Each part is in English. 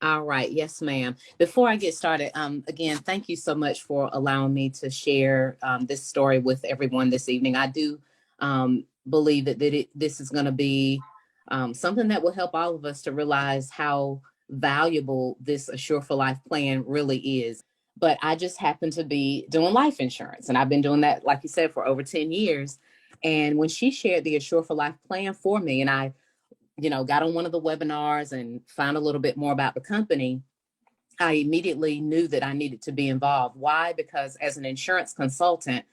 All right. Yes, ma'am. Before I get started, again, thank you so much for allowing me to share this story with everyone this evening. I do believe that this is going to be something that will help all of us to realize how valuable this Assure for Life plan really is. But I just happen to be doing life insurance, and I've been doing that, like you said, for over 10 years. And when she shared the Assure for Life plan for me, and I got on one of the webinars and found a little bit more about the company, I immediately knew that I needed to be involved. Why? Because as an insurance consultant,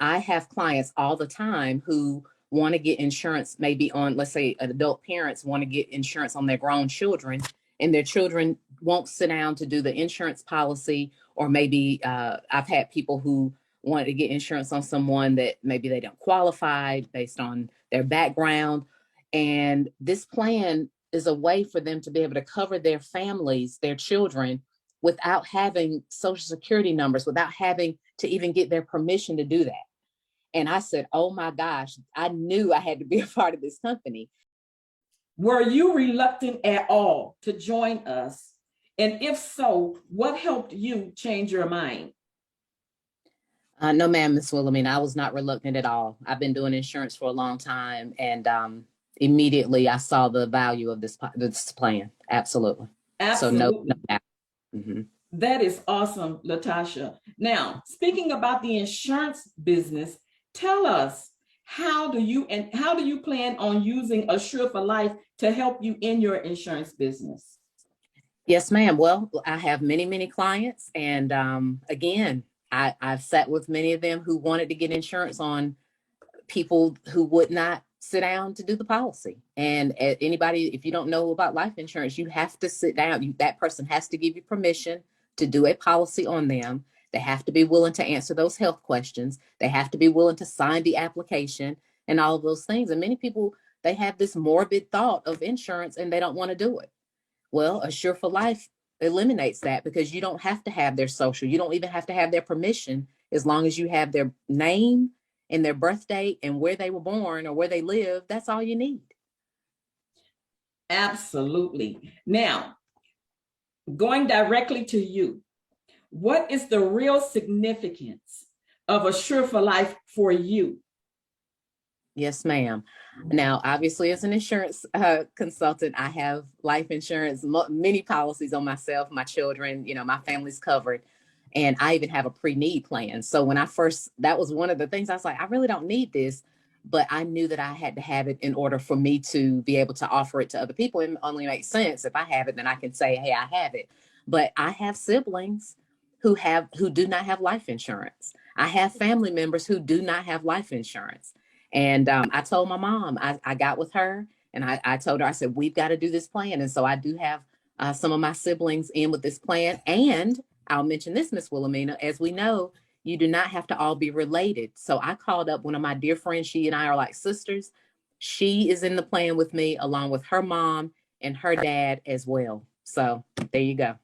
I have clients all the time who want to get insurance, maybe on, let's say, adult parents want to get insurance on their grown children, and their children won't sit down to do the insurance policy. Or maybe I've had people who wanted to get insurance on someone that maybe they don't qualify based on their background. And this plan is a way for them to be able to cover their families, their children, without having social security numbers, without having to even get their permission to do that. And I said, oh my gosh, I knew I had to be a part of this company. Were you reluctant at all to join us? And if so, what helped you change your mind? No, ma'am, Miss Wilhelmina, I was not reluctant at all. I've been doing insurance for a long time, and immediately I saw the value of this plan. Absolutely. Absolutely. So no doubt. Mm-hmm. That is awesome, Latasha. Now, speaking about the insurance business, tell us, how do you plan on using Assure for Life to help you in your insurance business? Yes, ma'am. Well, I have many, many clients, and again, I've sat with many of them who wanted to get insurance on people who would not sit down to do the policy. And anybody, if you don't know about life insurance, you have to sit down. That person has to give you permission to do a policy on them. They have to be willing to answer those health questions. They have to be willing to sign the application and all of those things. And many people, they have this morbid thought of insurance and they don't want to do it. Well, Assure for Life eliminates that, because you don't have to have their social. You don't even have to have their permission, as long as you have their name and their birth date and where they were born or where they live. That's all you need. Absolutely. Now, going directly to you, what is the real significance of Assure for Life for you? Yes, ma'am. Now, obviously, as an insurance consultant, I have life insurance, many policies on myself, my children, my family's covered. And I even have a pre-need plan. So when that was one of the things I was like, I really don't need this, but I knew that I had to have it in order for me to be able to offer it to other people. It only makes sense if I have it, then I can say, hey, I have it. But I have siblings who do not have life insurance. I have family members who do not have life insurance. And I told my mom, I got with her and I told her, I said, we've got to do this plan. And so I do have some of my siblings in with this plan. And I'll mention this, Miss Wilhelmina, as we know, you do not have to all be related. So I called up one of my dear friends. She and I are like sisters. She is in the plan with me, along with her mom and her dad as well. So there you go.